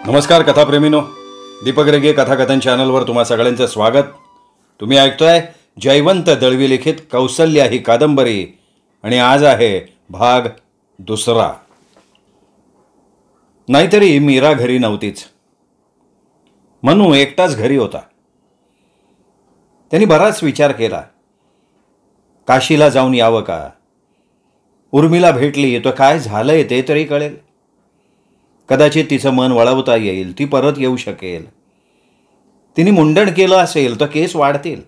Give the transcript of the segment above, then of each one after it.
नमस्कार कथाप्रेमीनो, दीपक रेगे कथाकथन चॅनलवर तुम्हा सगळ्यांचं स्वागत. तुम्ही ऐकतोय जयवंत दळवी लिखित कौसल्या ही कादंबरी आणि आज आहे भाग दुसरा. नाहीतरी मीरा घरी नव्हतीच. मनू एकटाच घरी होता. त्यांनी बराच विचार केला. काशीला जाऊन यावं का? उर्मिला भेटली तर काय झालंय ते तरी कळेल. कदाचित तिचं मन वळवता येईल, ती परत येऊ शकेल. तिने मुंडण केलं असेल तर केस वाढतील.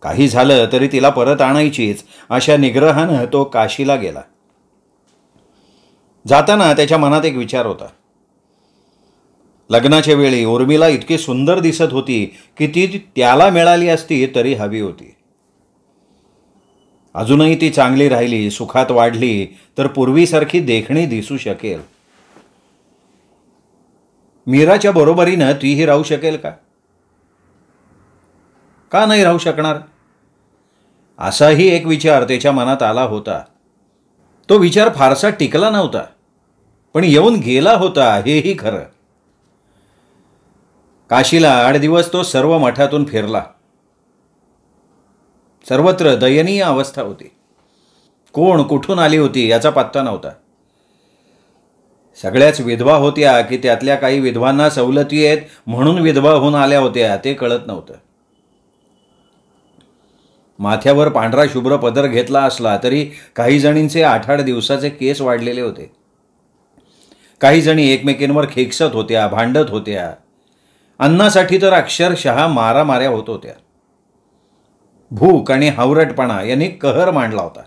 काही झालं तरी तिला परत आणायचीच अशा निग्रहानं तो काशीला गेला. जाताना त्याच्या मनात एक विचार होता. लग्नाच्या वेळी उर्मिला इतकी सुंदर दिसत होती की ती त्याला मिळाली असती तरी हवी होती. अजूनही ती चांगली राहिली, सुखात वाढली तर पूर्वीसारखी देखणी दिसू शकेल. मीराच्या बरोबरीनं तीही राहू शकेल का? का नाही राहू शकणार? असाही एक विचार त्याच्या मनात आला होता. तो विचार फारसा टिकला नव्हता, पण येऊन गेला होता हेही खरं. काशीला 8 दिवस तो सर्व मठातून फिरला. सर्वत्र दयनीय अवस्था होती. कोण कुठून आली होती याचा पत्ता नव्हता. सगळ्याच विधवा होत्या की त्यातल्या काही विधवांना सवलती आहेत म्हणून विधवा होऊन आल्या होत्या ते कळत नव्हतं. माथ्यावर पांढरा शुभ्र पदर घेतला असला तरी काही जणींचे 8-8 दिवसाचे केस वाढलेले होते. काही जणी एकमेकींवर खेकसत होत्या, भांडत होत्या. अन्नासाठी तर अक्षरशः मारामाऱ्या होत होत्या. भूक आणि हावरटपणा यांनी कहर मांडला होता.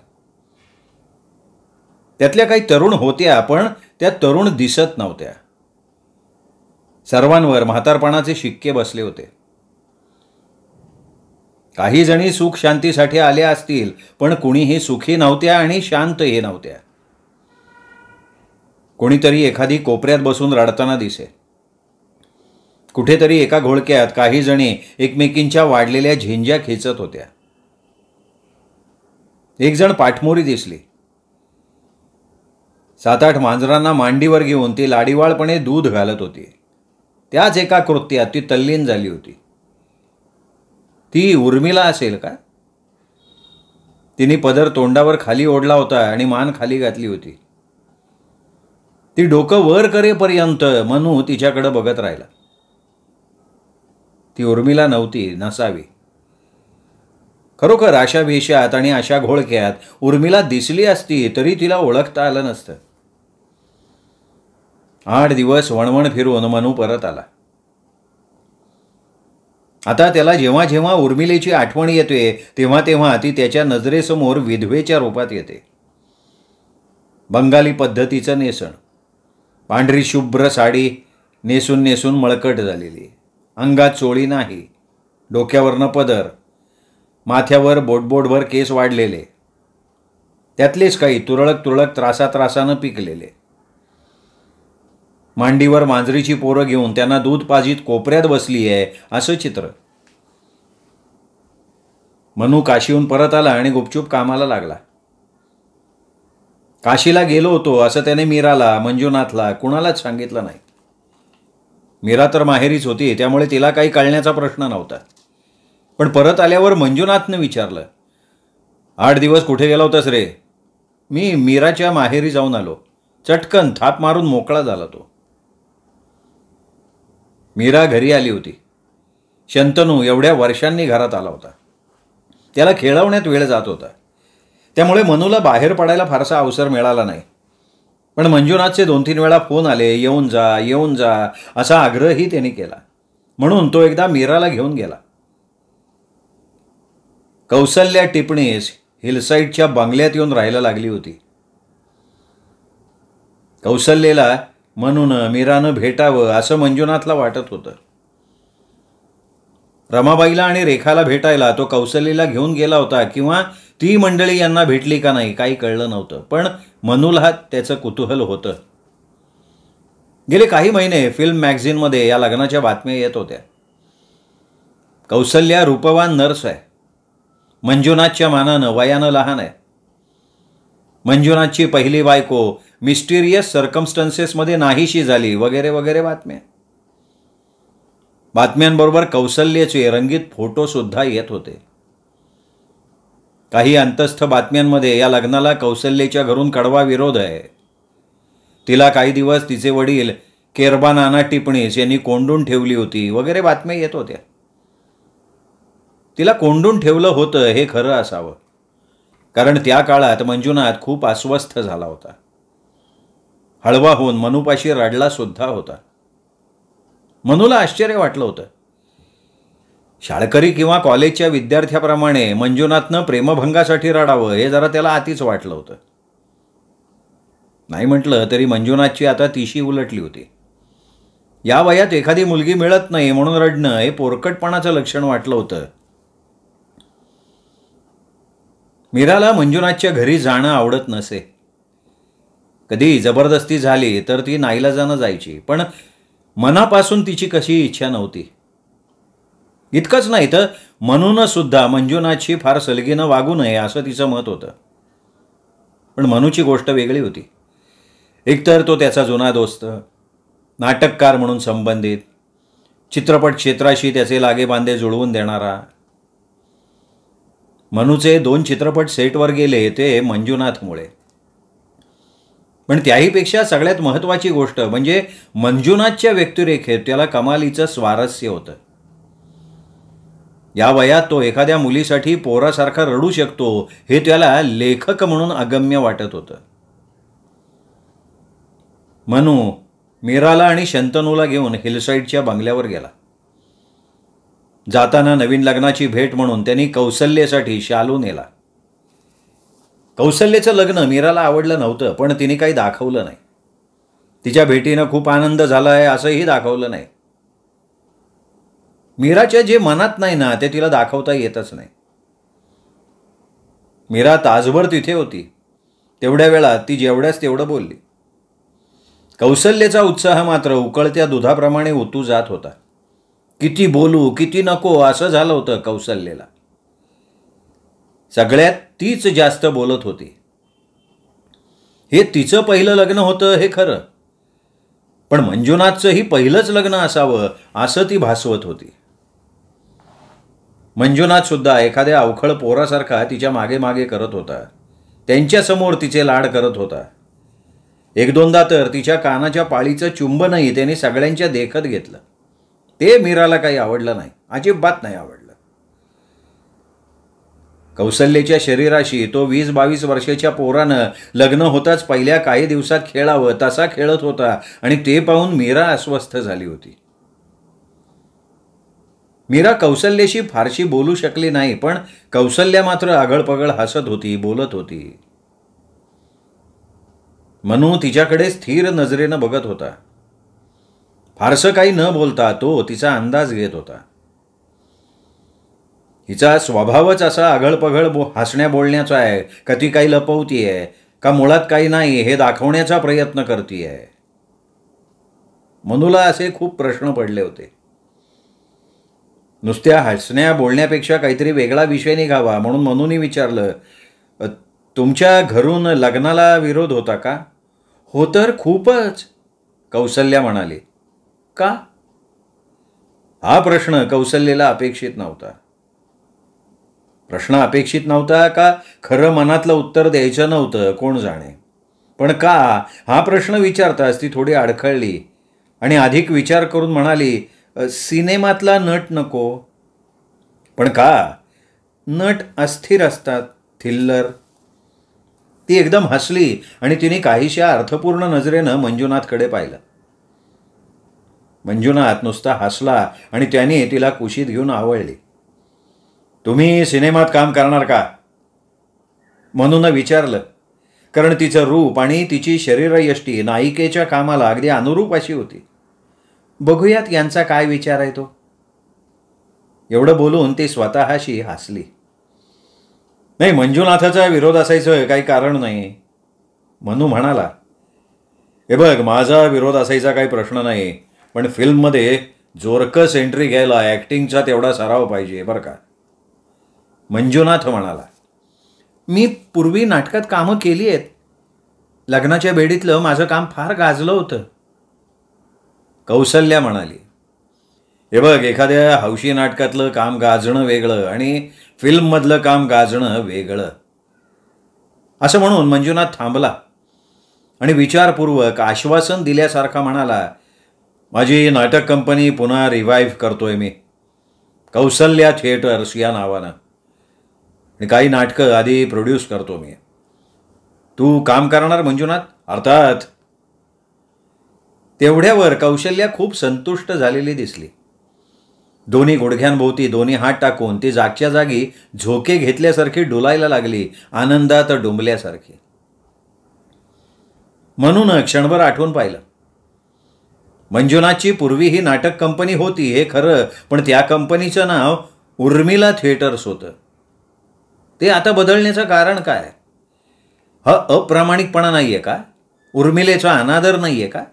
त्यातल्या काही तरुण होत्या, पण त्या तरुण दिसत नव्हत्या. सर्वांवर म्हातारपणाचे शिक्के बसले होते. काही जणी सुख शांतीसाठी आल्या असतील, पण कुणीही सुखी नव्हत्या आणि शांतही नव्हत्या. कोणीतरी एखादी कोपऱ्यात बसून रडताना दिसे. कुठेतरी एका घोळक्यात काही जणी एकमेकींच्या वाढलेल्या झेंज्या खेचत होत्या. एक जण पाठमोरी दिसली. 7-8 मांजरांना मांडीवर घेऊन ती लाडीवाळपणे दूध घालत होती. त्याच एका कृत्यात ती तल्लीन झाली होती. ती उर्मिला असेल का? तिने पदर तोंडावर खाली ओढला होता आणि मान खाली घातली होती. ती डोकं वर करेपर्यंत मनू तिच्याकडे बघत राहिला. ती उर्मिला नव्हती, नसावी. खरोखर अशा वेशात आणि अशा घोळक्यात उर्मिला दिसली असती तरी तिला ओळखता आलं नसतं. 8 दिवस वणवण फिरून मनू परत आला. आता त्याला जेव्हा जेव्हा उर्मिलेची आठवण येते तेव्हा तेव्हा ती त्याच्या नजरेसमोर विधवेच्या रूपात येते. बंगाली पद्धतीचं नेसण, पांढरी शुभ्र साडी नेसून नेसून मळकट झालेली, अंगात चोळी नाही, डोक्यावरनं पदर, माथ्यावर बोटबोटभर केस वाढलेले, त्यातलेच काही तुरळक तुरळक त्रासानं पिकलेले. मांडीवर मांजरीची पोरं घेऊन त्यांना दूध पाजीत कोपऱ्यात बसली आहे असं चित्र. मनू काशीहून परत आला आणि गुपचूप कामाला लागला. काशीला गेलो होतो असं त्याने मीराला, मंजुनाथला कुणालाच सांगितलं नाही. मीरा तर माहेरीच होती, त्यामुळे तिला काही कळण्याचा प्रश्न नव्हता. पण परत आल्यावर मंजुनाथनं विचारलं, 8 दिवस कुठे गेला होतास रे? मी मीराच्या माहेरी जाऊन आलो. चटकन थाप मारून मोकळा झाला तो. मीरा घरी आली होती. शंतनू एवढ्या वर्षांनी घरात आला होता. त्याला खेळवण्यात वेळ जात होता. त्यामुळे मनूला बाहेर पडायला फारसा अवसर मिळाला नाही. पण मंजुनाथचे 2-3 वेळा फोन आले, येऊन जा असा आग्रहही त्याने केला. म्हणून तो एकदा मीराला घेऊन गेला. कौसल्या टिपणीस हिलसाईडच्या बंगल्यात येऊन राहायला लागली होती. कौसल्याला म्हणून मीरानं भेटावं असं मंजुनाथला वाटत होतं. रमाबाईला आणि रेखाला भेटायला तो कौसल्याला घेऊन गेला होता किंवा ती मंडळी यांना भेटली का नाही काही कळलं नव्हतं. पण मनूला त्याचं कुतूहल होतं. गेले काही महिने फिल्म मॅगझिनमध्ये या लग्नाच्या बातम्या येत होत्या. कौसल्या रूपवान नर्स आहे. मंजुनाथच्या मानानं वयानं लहान आहे. मंजुनाथची पहिली बायको मिस्टिरियस सर्कमस्टन्सेसमध्ये नाहीशी झाली वगैरे वगैरे बातम्या. बातम्यांबरोबर कौसल्याचे रंगीत फोटोसुद्धा येत होते. काही अंतस्थ बातम्यांमध्ये या लग्नाला कौसल्याच्या घरून कडवा विरोध आहे. तिला काही दिवस तिचे वडील केरबा नाना टिपणीस यांनी कोंडून ठेवली होती वगैरे बातम्या येत होत्या. तिला कोंडून ठेवलं होतं हे खरं असावं, कारण त्या काळात मंजुनाथ खूप अस्वस्थ झाला होता. हळवा होऊन मनूपाशी रडला सुद्धा होता. मनूला आश्चर्य वाटलं होतं. शाळकरी किंवा कॉलेजच्या विद्यार्थ्याप्रमाणे मंजुनाथनं प्रेमभंगासाठी रडावं हे जरा त्याला आतीच वाटलं होतं. नाही म्हटलं तरी मंजुनाथची आता 30शी उलटली होती. या वयात एखादी मुलगी मिळत नाही म्हणून रडणं हे पोरकटपणाचं लक्षण वाटलं होतं. मीराला मंजुनाथच्या घरी जाणं आवडत नसे. कधी जबरदस्ती झाली तर ती नाईलाजानं जायची, पण मनापासून तिची कशी इच्छा नव्हती. इतकंच नाही तर मनूनं सुद्धा मंजुनाथशी फार सलगीनं वागू नये असं तिचं मत होतं. पण मनूची गोष्ट वेगळी होती. एकतर तो त्याचा जुना दोस्त, नाटककार म्हणून संबंधित, चित्रपट क्षेत्राशी त्याचे लागेबांधे जुळवून देणारा. मनूचे 2 चित्रपट सेटवर गेले ते मंजुनाथमुळे. पण त्याहीपेक्षा सगळ्यात महत्त्वाची गोष्ट म्हणजे मंजुनाथच्या व्यक्तिरेखेत त्याला कमालीचं स्वारस्य होतं. या वयात तो एखाद्या मुलीसाठी पोरासारखा रडू शकतो हे त्याला लेखक म्हणून अगम्य वाटत होतं. मनू मीराला आणि शंतनूला घेऊन हिलसाईडच्या बंगल्यावर गेला. जाताना नवीन लग्नाची भेट म्हणून त्यांनी कौसल्यासाठी शालू नेला. कौसल्याचं लग्न मीराला आवडलं नव्हतं, पण तिने काही दाखवलं नाही. तिच्या भेटीनं खूप आनंद झाला आहे असंही दाखवलं नाही. मीराच्या जे मनात नाही ना ते तिला दाखवता येतच नाही. मीरा तासभर तिथे होती. तेवढ्या वेळात ती जेवढ्याच तेवढं बोलली. कौसल्याचा उत्साह मात्र उकळत्या दुधाप्रमाणे उतू जात होता. किती बोलू किती नको असं झालं होतं कौसल्याला. सगळ्यात तीच जास्त बोलत होती. हे तिचं पहिलं लग्न होतं हे खरं, पण मंजुनाथचंही पहिलंच लग्न असावं असं ती भासवत होती. मंजुनाथ सुद्धा एखाद्या अवखळ पोरासारखा तिच्या मागे मागे करत होता. त्यांच्यासमोर तिचे लाड करत होता. 1-2दा तर तिच्या कानाच्या पाळीचं चुंबनही त्याने सगळ्यांच्या देखत घेतलं. ते मीराला काही आवडलं नाही, अजिबात नाही आवडलं. कौसल्याच्या शरीराशी तो 20-22 वर्षाच्या पोरानं लग्न होताच पहिल्या काही दिवसात खेळावं तसा खेळत होता आणि ते पाहून मीरा अस्वस्थ झाली होती. मीरा कौसल्याशी फारशी बोलू शकली नाही, पण कौसल्या मात्र आगळपगळ हसत होती, बोलत होती. मनू तिच्याकडे स्थिर नजरेनं बघत होता. फारसं काही न बोलता तो तिचा अंदाज घेत होता. हिचा स्वभावच असा आगळपगळ हसण्या बोलण्याचा आहे का ती काही लपवतीये का मुळात काही नाही हे दाखवण्याचा प्रयत्न करतीये. मनूला असे खूप प्रश्न पडले होते. नुसत्या हसण्या बोलण्यापेक्षा काहीतरी वेगळा विषय निघावा म्हणून मनूने विचारलं, तुमच्या घरून लग्नाला विरोध होता का? हो तर खूपच, कौसल्या म्हणाली. का? हा प्रश्न कौसल्याला अपेक्षित नव्हता. प्रश्न अपेक्षित नव्हता का खरं मनातलं उत्तर द्यायचं नव्हतं कोण जाणे, पण का हा प्रश्न विचारताच ती थोडी अडखळली आणि अधिक विचार करून म्हणाली, सिनेमातला नट नको. पण का? नट अस्थिर असतात, थिल्लर. ती एकदम हसली आणि तिने काहीशा अर्थपूर्ण नजरेनं मंजुनाथकडे पाहिलं. मंजुनाथ नुसता हसला आणि त्याने तिला कुशीत घेऊन आवळली. तुम्ही सिनेमात काम करणार का? मनूनं विचारलं, कारण तिचं रूप आणि तिची शरीरयष्टी नायिकेच्या कामाला अगदी अनुरूप अशी होती. बघूयात यांचा काय विचार आहे तो. एवढं बोलून ती स्वतःशी हसली. नाही, मंजुनाथाचा विरोध असायचं काही कारण नाही. मनू म्हणाला, हे बघ, माझा विरोध असायचा काही प्रश्न नाही, पण फिल्ममध्ये जोरकस एंट्री घ्यायला ॲक्टिंगचा तेवढा सराव पाहिजे बरं का. मंजुनाथ म्हणाला, मी पूर्वी नाटकात कामं केली आहेत. लग्नाच्या बेडीतलं माझं काम फार गाजलं होतं. कौसल्या म्हणाली. हे बघ, एखाद्या हौशी नाटकातलं काम गाजणं वेगळं आणि फिल्ममधलं काम गाजणं वेगळं. असं म्हणून मंजुनाथ थांबला आणि विचारपूर्वक आश्वासन दिल्यासारखा म्हणाला, माझी नाटक कंपनी पुन्हा रिवाईव्ह करतोय मी, कौसल्या थिएटर्स या नावानं. आणि काही नाटकं आधी प्रोड्यूस करतो मी. तू काम करणार मंजुनाथ? अर्थात. तेवढ्यावर कौशल्या खूप संतुष्ट झालेली दिसली. दोन्ही गुडघ्यांभोवती दोन्ही हात टाकून ती जागच्या जागी झोके घेतल्यासारखी डुलायला लागली, आनंदात डुंबल्यासारखी. म्हणून क्षणभर आठवून पाहिलं. मंजुनाथची पूर्वी ही नाटक कंपनी होती हे खरं, पण त्या कंपनीचं नाव उर्मिला थिएटर्स होतं. ते आता बदलण्याचं कारण काय? हा अप्रामाणिकपणा नाहीये का? उर्मिलेचा अनादर नाहीये का?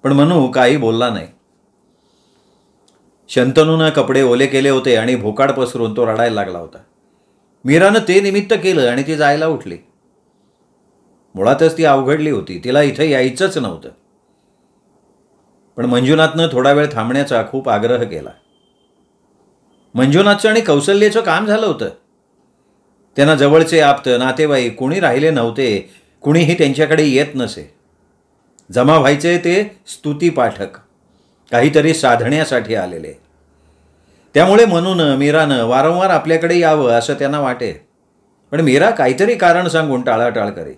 पण मनू काही बोलला नाही. शंतनूनं कपडे ओले केले होते आणि भोकाड पसरून तो रडायला लागला होता. मीरानं ते निमित्त केलं आणि ती जायला उठली. मुळातच ती अवघडली होती, तिला इथे यायचंच नव्हतं. पण मंजुनाथनं थोडा वेळ थांबण्याचा खूप आग्रह केला. मंजुनाथचं आणि कौसल्याचं काम झालं होतं. त्यांना जवळचे आप्त नातेवाईक कुणी राहिले नव्हते, कुणीही त्यांच्याकडे येत नसे. जमा व्हायचे ते स्तुतीपाठक, काहीतरी साधण्यासाठी आलेले. त्यामुळे म्हणून मीरानं वारंवार आपल्याकडे यावं असं त्यांना वाटे. पण मीरा काहीतरी कारण सांगून टाळाटाळ करे.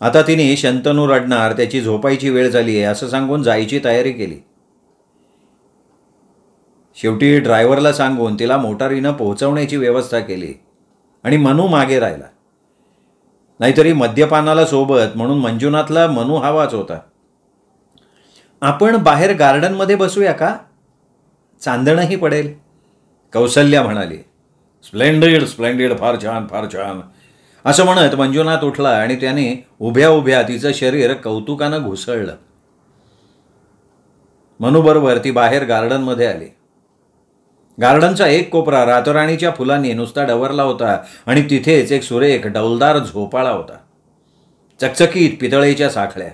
आता तिने शंतनू रडणार, त्याची झोपायची वेळ झाली आहे असं सांगून जायची तयारी केली. शेवटी ड्रायव्हरला सांगून तिला मोटारीनं पोहोचवण्याची व्यवस्था केली आणि मनू मागे राहिला. नाहीतरी मद्यपानाला सोबत म्हणून मंजुनाथला मनू हवाच होता. आपण बाहेर गार्डनमध्ये बसूया का? चांदणंही पडेल, कौसल्या म्हणाली. स्प्लेंडिड स्प्लेंडिड, फार छान फार छान, असं म्हणत मंजुनाथ उठला आणि त्याने उभ्या उभ्या तिचं शरीर कौतुकानं घुसळलं. मनूबरोबर ती बाहेर गार्डनमध्ये आली. गार्डनचा एक कोपरा रातराणीच्या फुलांनी नुसता डवरला होता आणि तिथेच एक सुरेख डौलदार झोपाळा होता. चकचकीत पितळेच्या साखळ्या,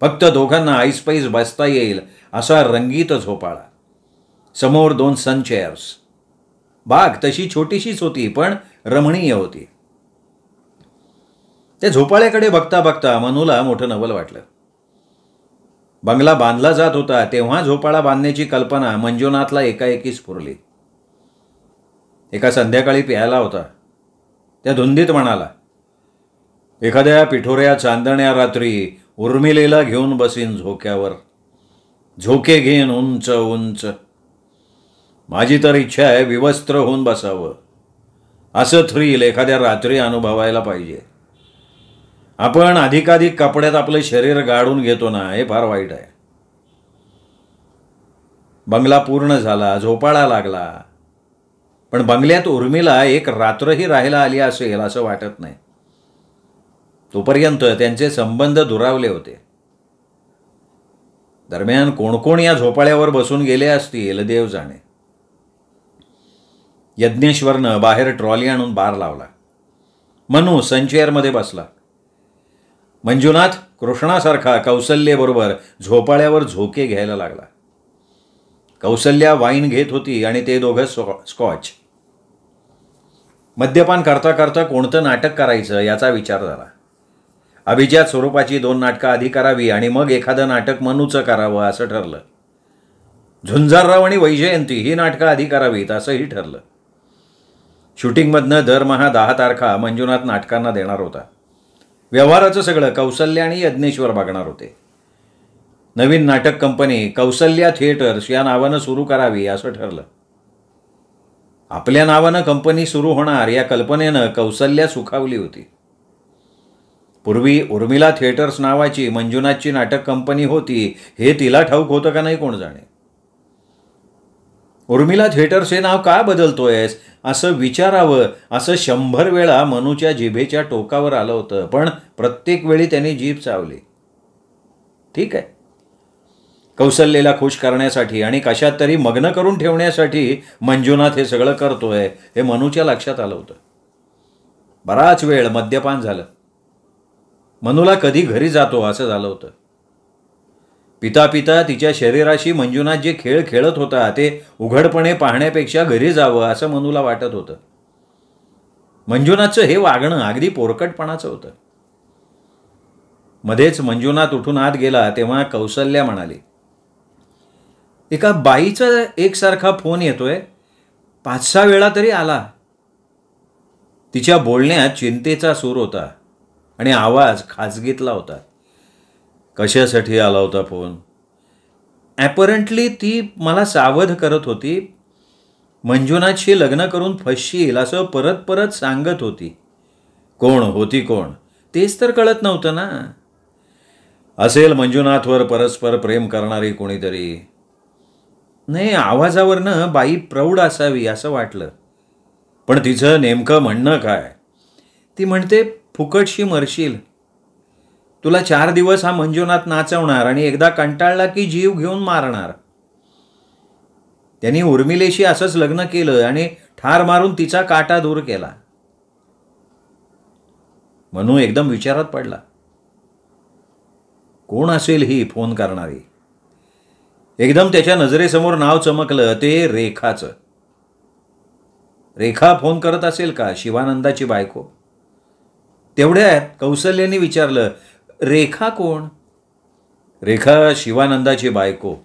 फक्त दोघांना ऐसपैस बसता येईल असा रंगीत झोपाळा. समोर 2 सन चेअर्स. बाग तशी छोटीशीच होती पण रमणीय होती. त्या झोपाळ्याकडे बघता बघता मनूला मोठं नवल वाटलं. बंगला बांधला जात होता तेव्हा झोपाळा बांधण्याची कल्पना मंजुनाथला एकाएकी स्फुरली. एका संध्याकाळी प्यायला होता. त्या धुंदीत म्हणाला, एखाद्या पिठोऱ्या चांदण्या रात्री उर्मिलेला घेऊन बसीन झोक्यावर, झोके घेईन उंच उंच. माझी तर इच्छा आहे विवस्त्र होऊन बसावं. असं थ्रिल एखाद्या रात्री अनुभवायला पाहिजे. आपण अधिकाधिक कपड्यात आपलं शरीर गाडून घेतो ना, हे फार वाईट आहे. बंगला पूर्ण झाला, झोपाळा लागला, पण बंगल्यात उर्मिला एक रात्रही राहायला आली असेल असं वाटत नाही. तोपर्यंत त्यांचे संबंध दुरावले होते. दरम्यान कोण कोण या झोपाळ्यावर बसून गेले असतील देव जाणे. यज्ञेश्वरनं बाहेर ट्रॉली आणून बार लावला. मनू सनचेअरमध्ये बसला. मंजुनाथ कृष्णासारखा कौसल्येबरोबर झोपाळ्यावर झोके घ्यायला लागला. कौसल्या वाईन घेत होती आणि ते दोघं स्कॉच. मद्यपान करता करता कोणतं नाटक करायचं याचा विचार झाला. अभिजात स्वरूपाची 2 नाटकं आधी करावी आणि मग एखादं नाटक मनूचं करावं असं ठरलं. झुंजारराव आणि वैजयंती ही नाटकं आधी करावीत असंही ठरलं. शूटिंगमधनं दरमहा 10 तारखा मंजुनाथ नाटकांना देणार होता. व्यवहाराचं सगळं कौसल्या आणि यज्ञेश्वर बघणार होते. नवीन नाटक कंपनी कौसल्या थिएटर्स या नावानं सुरू करावी असं ठरलं. आपल्या नावानं कंपनी सुरू होणार या कल्पनेनं कौसल्या सुखावली होती. पूर्वी उर्मिला थिएटर्स नावाची मंजुनाथची नाटक कंपनी होती हे तिला ठाऊक होतं का नाही कोण जाणे. उर्मिला थिएटर्स हे नाव का बदलतोयस असं विचारावं असं 100 वेळा मनूच्या जिभेच्या टोकावर आलं होतं, पण प्रत्येक वेळी त्यांनी जीभ चावली. ठीक आहे, कौसल्याला खुश करण्यासाठी आणि कशात तरी मग्न करून ठेवण्यासाठी मंजुनाथ हे सगळं करतोय हे मनूच्या लक्षात आलं होतं. बराच वेळ मद्यपान झालं. मनूला कधी घरी जातो असं झालं होतं. पिता पिता तिच्या शरीराशी मंजुनाथ जे खेळ खेळत होता ते उघडपणे पाहण्यापेक्षा घरी जावं असं मनूला वाटत होतं. मंजुनाथचं हे वागणं अगदी पोरकटपणाचं होतं. मध्येच मंजुनाथ उठून आत गेला तेव्हा कौसल्या म्हणाली, एका बाईचा एकसारखा फोन येतोय, 5-6 वेळा तरी आला. तिच्या बोलण्यात चिंतेचा सूर होता आणि आवाज खाजगीतला होता. कशासाठी आला होता फोन? ॲपरंटली ती मला सावध करत होती. मंजुनाथशी लग्न करून फसशील असं परत परत सांगत होती. कोण होती कोण तेच तर कळत नव्हतं ना. असेल मंजुनाथवर परस्पर प्रेम करणारी कोणीतरी. नाही, आवाजावरनं बाई प्रौढ असावी असं वाटलं. पण तिचं नेमकं म्हणणं काय? ती म्हणते फुकटशी मरशील. तुला 4 दिवस हा मंजुनाथ नाचवणार आणि एकदा कंटाळला की जीव घेऊन मारणार. त्यांनी उर्मिलेशी असंच लग्न केलं आणि ठार मारून तिचा काटा दूर केला. मनू एकदम विचारात पडला. कोण असेल ही फोन करणारी? एकदम त्याच्या नजरेसमोर नाव चमकलं, ते रेखाचं. रेखा फोन करत असेल का? शिवानंदाची बायको. तेवढ्यात कौसल्याने विचारलं, रेखा कोण? रेखा शिवानंदाची बायको.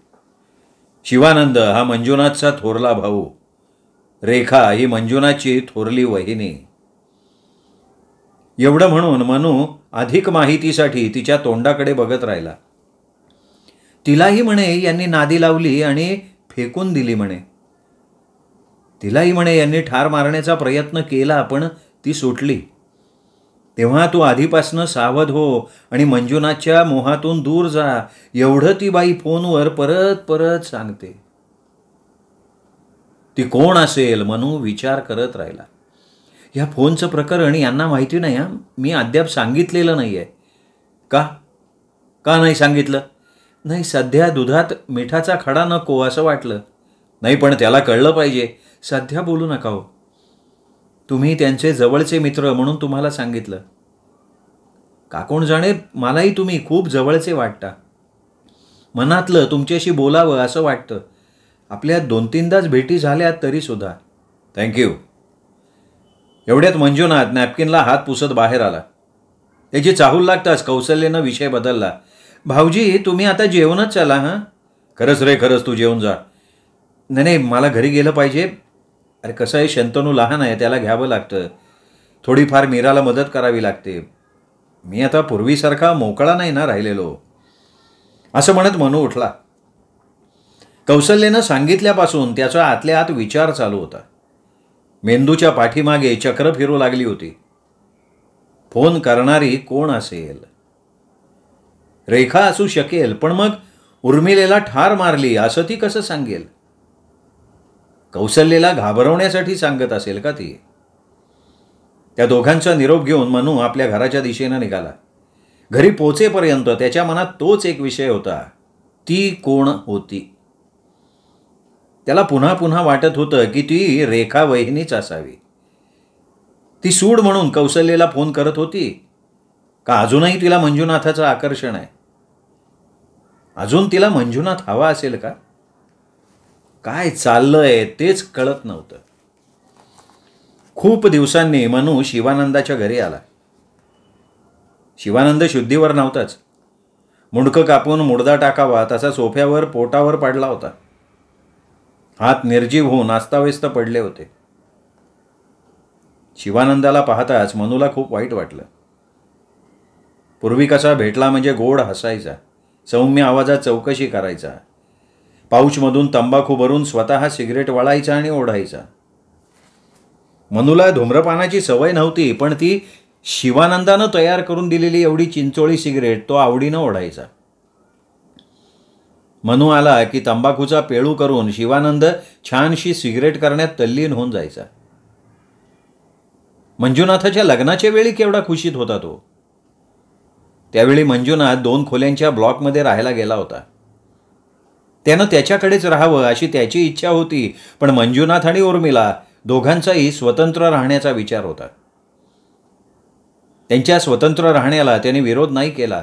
शिवानंद हा मंजुनाथचा थोरला भाऊ. रेखा ही मंजुनाथची थोरली वहिनी. एवढं म्हणून मनू अधिक माहितीसाठी तिच्या तोंडाकडे बघत राहिला. तिलाही म्हणे यांनी नादी लावली आणि फेकून दिली म्हणे. तिलाही म्हणे यांनी ठार मारण्याचा प्रयत्न केला पण ती सुटली. तेव्हा तू आधीपासनं सावध हो आणि मंजुनाथच्या मोहातून दूर जा, एवढं ती बाई फोनवर परत परत सांगते. ती कोण असेल? मनू विचार करत राहिला. या फोनचं प्रकरण यांना माहिती नाही. मी अद्याप सांगितलेलं नाही आहे. का नाही सांगितलं? नाही, सध्या दुधात मिठाचा खडा नको असं वाटलं. नाही, पण त्याला कळलं पाहिजे. सध्या बोलू नका हो. तुम्ही त्यांचे जवळचे मित्र म्हणून तुम्हाला सांगितलं. का कोण जाणे, मलाही तुम्ही खूप जवळचे वाटता. मनातलं तुमच्याशी बोलावं असं वाटतं. आपल्या 2-3दाच भेटी झाल्यात तरीसुद्धा. थँक्यू. एवढ्यात मंजुनाथ नॅपकिनला हात पुसत बाहेर आला. त्याची चाहूल लागताच कौसल्यानं विषय बदलला. भाऊजी, तुम्ही आता जेवणच चला. खरंच रे, खरंच तू जेवून जा. नाही, मला घरी गेलं पाहिजे. अरे कसं आहे, शंतनू लहान आहे, त्याला घ्यावं लागतं. थोडीफार मीराला मदत करावी लागते. मी आता पूर्वीसारखा मोकळा नाही ना राहिलेलो. असं म्हणत मनू उठला. कौसल्यानं सांगितल्यापासून त्याचा आतल्या आत विचार चालू होता. मेंदूच्या पाठीमागे चक्र फिरू लागली होती. फोन करणारी कोण असेल? रेखा असू शकेल, पण मग उर्मिलेला ठार मारली असं ती कसं सांगेल? कौसल्याला घाबरवण्यासाठी सांगत असेल का ती? त्या दोघांचा निरोप घेऊन मनू आपल्या घराच्या दिशेनं निघाला. घरी पोचेपर्यंत त्याच्या मनात तोच एक विषय होता, ती कोण होती? त्याला पुन्हा पुन्हा वाटत होतं की ती रेखा वहिनीच असावी. ती सूड म्हणून कौसल्याला फोन करत होती का अजूनही तिला मंजुनाथाचं आकर्षण आहे? अजून तिला मंजुनाथ हवा असेल का? काय चाललंय तेच कळत नव्हतं. खूप दिवसांनी मनू शिवानंदाच्या घरी आला. शिवानंद शुद्धीवर नव्हताच. मुंडकं कापून मुडदा टाकावा तसा सोफ्यावर पोटावर पडला होता. हात निर्जीव होऊन अस्ताव्यस्त पडले होते. शिवानंदाला पाहताच मनूला खूप वाईट वाटलं. पूर्वी कसा भेटला म्हणजे गोड हसायचा, सौम्य आवाजात चौकशी करायचा, पाऊचमधून तंबाखू भरून स्वतः सिगरेट वळायचा आणि ओढायचा. मनूला धूम्रपानाची सवय नव्हती, पण ती शिवानंदानं तयार करून दिलेली एवढी चिंचोळी सिगरेट तो आवडीनं ओढायचा. मनू आला की तंबाखूचा पेळू करून शिवानंद छानशी सिगरेट करण्यात तल्लीन होऊन जायचा. मंजुनाथाच्या लग्नाच्या वेळी केवढा खुशीत होता तो. त्यावेळी मंजुनाथ 2 खोल्यांच्या ब्लॉकमध्ये राहायला गेला होता. त्यानं त्याच्याकडेच राहावं अशी त्याची इच्छा होती, पण मंजुनाथ आणि उर्मिला दोघांचाही स्वतंत्र राहण्याचा विचार होता. त्यांच्या स्वतंत्र राहण्याला त्याने विरोध नाही केला.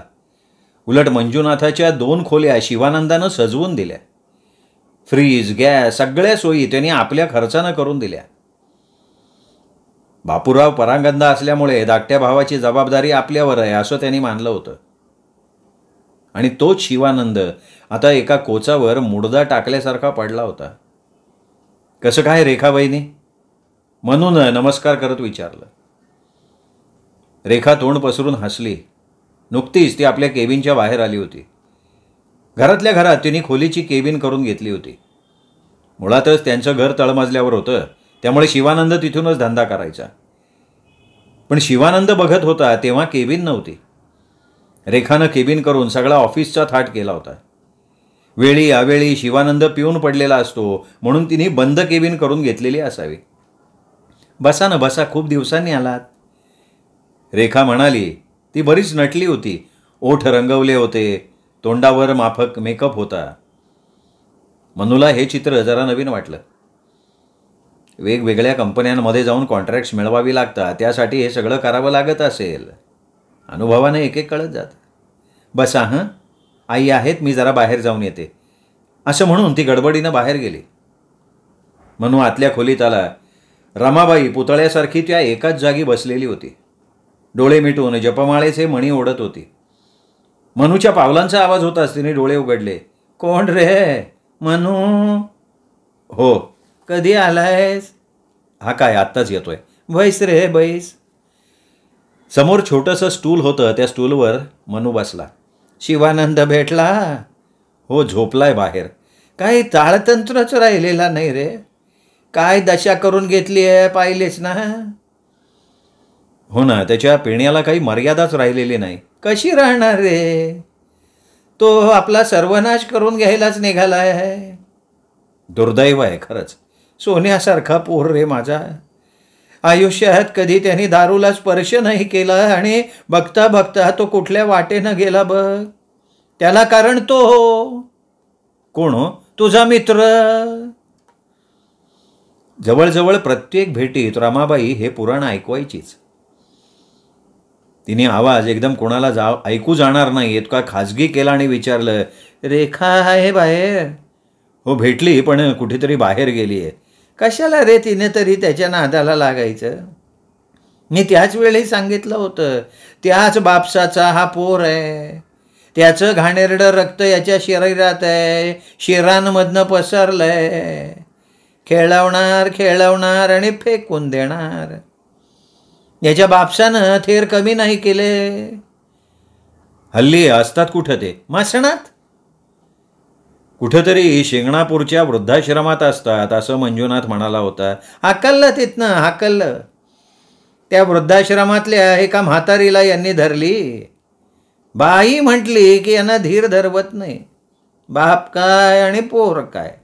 उलट मंजुनाथाच्या 2 खोल्या शिवानंदानं सजवून दिल्या. फ्रीज, गॅस सगळ्या सोयी त्यांनी आपल्या खर्चानं करून दिल्या. बापूराव परांगंदा असल्यामुळे धाकट्या भावाची जबाबदारी आपल्यावर आहे असं त्यांनी मानलं होतं. आणि तोच शिवानंद आता एका कोचावर मुडदा टाकल्यासारखा पडला होता. कसं काय रेखाबाईंनी म्हणून नमस्कार करत विचारलं. रेखा तोंड पसरून हसली. नुकतीच ती आपल्या केबिनच्या बाहेर आली होती. घरातल्या घरात तिने खोलीची केबिन करून घेतली होती. मुळातच त्यांचं घर तळमजल्यावर होतं, त्यामुळे शिवानंद तिथूनच धंदा करायचा. पण शिवानंद बघत होता तेव्हा केबिन नव्हती. रेखानं केबिन करून सगळा ऑफिसचा थाट केला होता. वेळी अवेळी शिवानंद पिऊन पडलेला असतो म्हणून तिने बंद केबिन करून घेतलेली असावी. बसा ना बसा, खूप दिवसांनी आलात. रेखा म्हणाली. ती बरीच नटली होती. ओठ रंगवले होते, तोंडावर माफक मेकअप होता. मनूला हे चित्र जरा नवीन वाटलं. वेगवेगळ्या कंपन्यांमध्ये जाऊन कॉन्ट्रॅक्ट्स मिळवावी लागतात, त्यासाठी हे सगळं करावं लागत असेल. अनुभवाने एक एक कळत जातं. बसा हं, आई आहेत, मी जरा बाहेर जाऊन येते असं म्हणून ती गडबडीनं बाहेर गेली. मनू आतल्या खोलीत आला. रमाबाई पुतळ्यासारखी त्या एकाच जागी बसलेली होती. डोळे मिटून जपमाळेचे मणी ओढत होती. मनूच्या पावलांचा आवाज होताच तिने डोळे उघडले. कोण रे मनू? हो. कधी आलायस? हा काय आत्ताच येतोय. बैस रे बैस. समोर छोटंसं स्टूल होतं, त्या स्टूलवर मनू बसला. शिवानंद भेटला? हो, झोपलाय बाहेर. काही ताळतंत्रच राहिलेला नाही रे. काय दशा करून घेतली आहे पाहिलेच ना. हो ना, त्याच्या पिण्याला काही मर्यादाच राहिलेली नाही. कशी राहणार रे? तो आपला सर्वनाश करून घ्यायलाच निघाला आहे. दुर्दैव आहे खरंच. सोन्यासारखा पोर रे माझा. आयुष्यात कधी त्यांनी दारूला स्पर्श नाही केला आणि बघता बघता तो कुठल्या वाटेनं गेला बघ. त्याला कारण तो हो. कोण हो? तुझा मित्र. जवळजवळ प्रत्येक भेटीत रमाबाई हे पुराण ऐकवायचीच. तिने आवाज एकदम कोणाला ऐकू जाणार नाही इतका खाजगी केला आणि विचारलं, रेखा आहे बाहेर? हो, भेटली पण कुठेतरी बाहेर गेली आहे. कशाला रे तिने तरी त्याच्या नादाला लागायचं? मी त्याच वेळी सांगितलं होतं, त्याच बापसाचा हा पोर आहे. त्याचं घाणेरडं रक्त याच्या शरीरात आहे, शिरांमधनं पसरलंय. खेळवणार आणि फेकून देणार. याच्या बापसानं थेर कमी नाही केले. हल्ली असतात कुठं ते? मासणात. कुठंतरी शिंगणापूरच्या वृद्धाश्रमात असतात असं मंजुनाथ म्हणाला होता. हाकललं तिथनं, हाकललं. त्या वृद्धाश्रमातल्या एका म्हातारीला यांनी धरली. बाई म्हटली की यांना धीर धरवत नाही. बाप काय आणि पोर काय.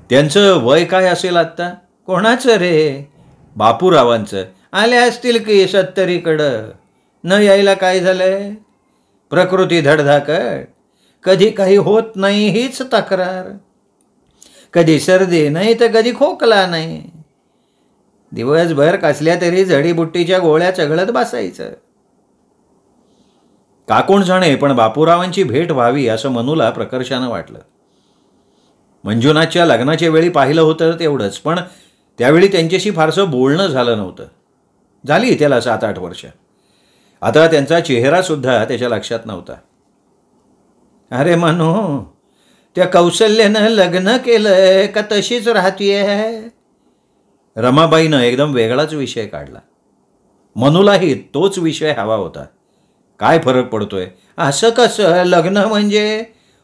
त्यांचं वय काय असेल आत्ता? कोणाचं रे? बापूरावांचं. आले असतील की 70कडं. न यायला काय झालंय? प्रकृती धडधाकट. कधी काही होत नाही हीच तक्रार. कधी सर्दी नाही तर कधी खोकला नाही. दिवसभर कसल्या तरी जडीबुट्टीच्या गोळ्या चघळत बसायचं. का कोण जाणे, पण बापूरावांची भेट व्हावी असं मनूला प्रकर्षानं वाटलं. मंजुनाथच्या लग्नाच्या वेळी पाहिलं होतं तेवढंच, पण त्यावेळी त्यांच्याशी फारसं बोलणं झालं नव्हतं. झाली त्याला 7-8 वर्ष. आता त्यांचा चेहरासुद्धा त्याच्या लक्षात नव्हता. अरे मनू, त्या कौशल्यानं लग्न केलंय का तशीच राहतीये? रमाबाईनं एकदम वेगळाच विषय काढला. मनूलाही तोच विषय हवा होता. काय फरक पडतोय? असं कसं? लग्न म्हणजे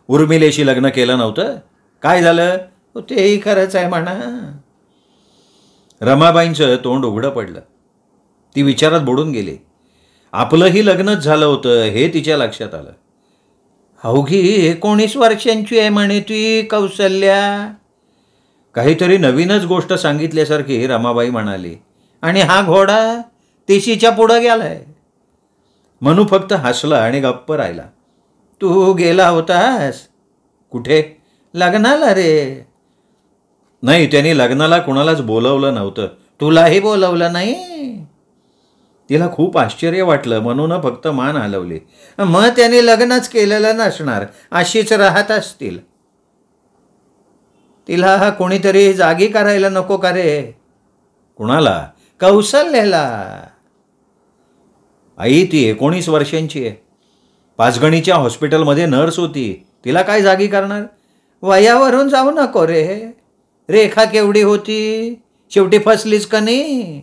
उर्मिलेशी लग्न केलं नव्हतं? काय झालं? तेही खरंच आहे म्हणा. रमाबाईंचं तोंड उघडं पडलं. ती विचारात बुडून गेली. आपलंही लग्नच झालं होतं हे तिच्या लक्षात आलं. अवघी 19 वर्षांची आहे म्हणे ती कौशल्या. काहीतरी नवीनच गोष्ट सांगितल्यासारखी रमाबाई म्हणाली. आणि हा घोडा 30च्या पुढं गेलाय. मनू फक्त हसला आणि गप्प राहिला. तू गेला होतास? कुठे? लग्नाला रे. नाही, त्यांनी लग्नाला कुणालाच बोलवलं नव्हतं. तुलाही बोलवलं नाही? तिला खूप आश्चर्य वाटलं. मनूनं फक्त मान हलवली. मग त्याने लग्नच केलेलं नसणार, अशीच राहत असतील. तिला कोणीतरी जागी करायला नको का रे? कुणाला? कौसल्याला. आई ती 19 वर्षांची आहे. पाचगणीच्या हॉस्पिटलमध्ये नर्स होती. तिला काय जागी करणार? वयावरून जाऊ नको रे. रेखा केवढी होती, शेवटी फसलीच का नाही?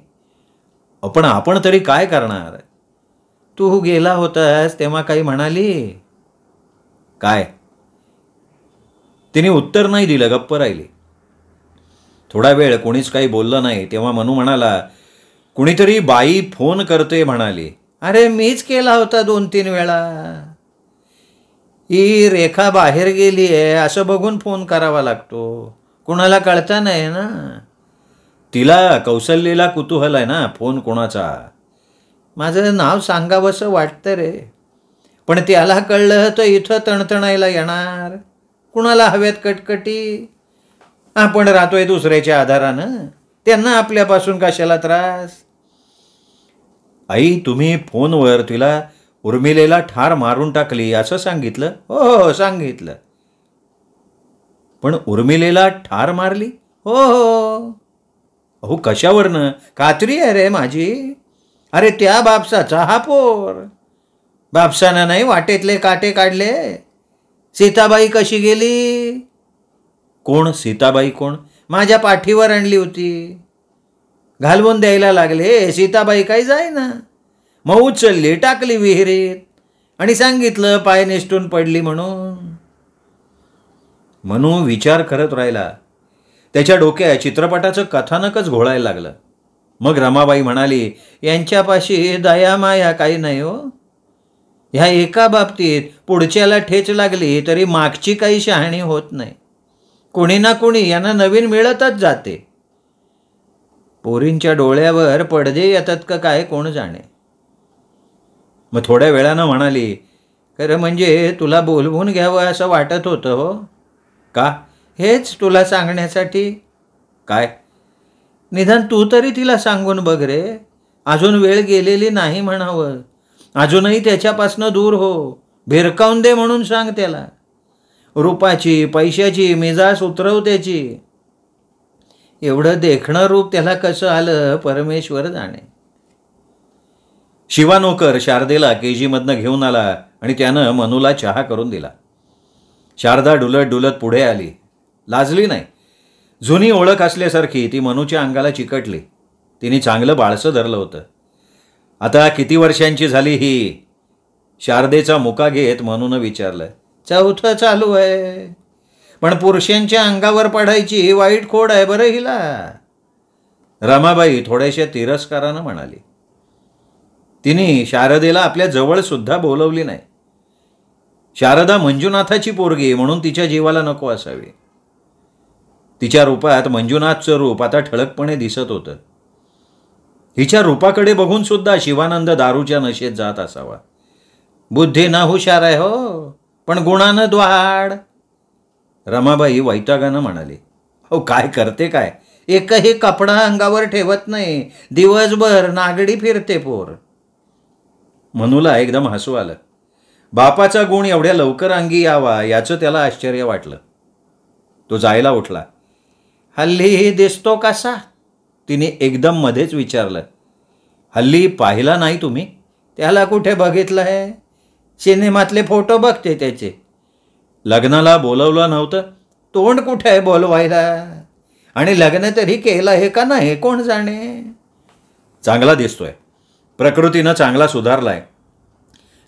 पण आपण तरी काय करणार? तू गेला होतास तेव्हा काही म्हणाली काय? तिने उत्तर नाही दिलं, गप्प राहिली. थोडा वेळ कोणीच काही बोललं नाही. तेव्हा मनू म्हणाला, कुणीतरी बाई फोन करते म्हणाली. अरे मीच केला होता 2-3 वेळा. ही रेखा बाहेर गेली आहे असं बघून फोन करावा लागतो, कुणाला कळता नाही ना. तिला कौशल्येला कुतूहल आहे ना फोन कोणाचा. माझं नाव सांगावंसं वाटतं रे, पण त्याला कळलं तर इथं तणतणायला येणार. कुणाला हव्यात कटकटी? आपण राहतोय दुसऱ्याच्या आधारानं, त्यांना आपल्यापासून कशाला त्रास? आई तुम्ही फोनवर तिला उर्मिलेला ठार मारून टाकली असं सांगितलं? हो सांगितलं. पण उर्मिलेला ठार मारली? हो हो. अहो कशावरनं? खात्री आहे रे माझी. अरे त्या बापसाचा हा पोर. बापसानं नाही वाटेतले काटे काढले. सीताबाई कशी गेली? कोण सीताबाई? कोण? माझ्या पाठीवर आणली होती, घालवून द्यायला लागले. सीताबाई काही जाईना, मग उचलली टाकली विहिरीत आणि सांगितलं पाय निसटून पडली म्हणून. मनू विचार करत राहिला. त्याच्या डोक्यात चित्रपटाचं कथानकच घोळायला लागलं. मग रमाबाई म्हणाली, यांच्यापाशी दयामाया काही नाही हो. ह्या एका बाबतीत पुढच्याला ठेच लागली तरी मागची काही शहाणी होत नाही. कोणी ना कोणी यांना नवीन मिळतच जाते. पोरींच्या डोळ्यावर पडदे येतात का काय कोण जाणे. मग थोड्या वेळानं म्हणाली, खरं म्हणजे तुला बोलवून घ्यावं असं वाटत होतं हो. का? हेच तुला सांगण्यासाठी. काय? निदान तू तरी तिला सांगून बघ रे. अजून वेळ गेलेली नाही म्हणावं. अजूनही त्याच्यापासनं दूर हो. भिरकावून दे म्हणून सांग त्याला. रूपाची पैशाची मिजास उतरव त्याची. एवढं देखणं रूप त्याला कसं आलं परमेश्वर जाणे. शिवानोकर शारदेला केजीमधनं घेऊन आला आणि त्यानं मनूला चहा करून दिला. शारदा डुलत डुलत पुढे आली. लाजली नाही. जुनी ओळख असल्यासारखी ती मनूच्या अंगाला चिकटली. तिने चांगलं बाळसं धरलं होतं. आता किती वर्षांची झाली ही? शारदेचा मुका घेत मनूनं विचारलं. 4थं चालू आहे. पण पुरुषांच्या अंगावर पडायची वाईट खोड आहे बरं हिला. रमाबाई थोड्याशा तिरस्कारानं म्हणाली. तिने शारदेला आपल्या जवळ सुद्धा बोलवली नाही. शारदा मंजुनाथाची पोरगी म्हणून तिच्या जीवाला नको असावी. तिच्या रूपात मंजुनाथचं रूप आता ठळकपणे दिसत होतं. हिच्या रूपाकडे बघून सुद्धा शिवानंद दारूच्या नशेत जात असावा. बुद्धीनं हुशार आहे हो, पण गुणानं द्वाड. रमाबाई वैतागानं म्हणाली. हो काय करते काय? एकही कपडा अंगावर ठेवत नाही. दिवसभर नागडी फिरते पोर. मनूला एकदम हसू आलं. बापाचा गुण एवढ्या लवकर अंगी यावा याचं त्याला आश्चर्य वाटलं. तो जायला उठला. हल्ली दिसतो कसा? तिने एकदम मध्येच विचारलं. हल्ली पाहिला नाही तुम्ही? त्याला कुठे बघितलं आहे? सिनेमातले फोटो बघते त्याचे. लग्नाला बोलवलं नव्हतं? तोंड कुठे आहे बोलवायला? आणि लग्न तरी केलं आहे का नाही कोण जाणे. चांगला दिसतोय. प्रकृतीनं चांगला सुधारलाय.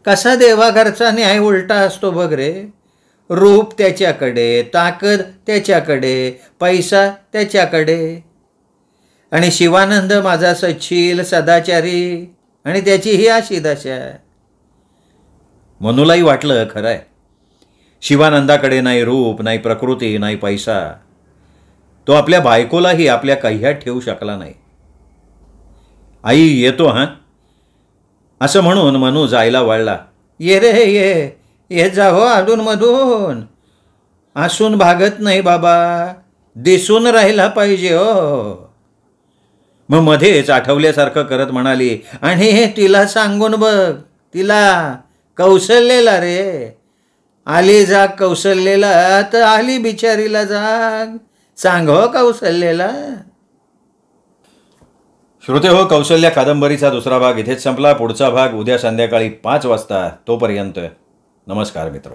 कसा देवाघरचा न्याय उलटा असतो बघ रे. रूप त्याच्याकडे, ताकद त्याच्याकडे, पैसा त्याच्याकडे. आणि शिवानंद माझा सच्छील सदाचारी, आणि त्याची ही अशी दशा. मनूलाही वाटलं खरं आहे. शिवानंदाकडे नाही रूप, नाही प्रकृती, नाही पैसा. तो आपल्या बायकोलाही आपल्या कह्यात ठेवू शकला नाही. आई येतो हां, असं म्हणून मनू जायला वळला. ये रे ये जा हो अधूनमधून. असून भागत नाही बाबा, दिसून राहिला पाहिजे हो. मग मध्येच आठवल्यासारखं करत म्हणाली, आणि तिला सांगून बघ, तिला कौशल्यला रे, आली जाग कौशल्यला तर आली बिचारीला जाग, सांग हो कौशल्यला. श्रोते हो, कौशल्य कादंबरीचा दुसरा भाग इथेच संपला. पुढचा भाग उद्या संध्याकाळी 5 वाजता. तोपर्यंत नमस्कार मित्र.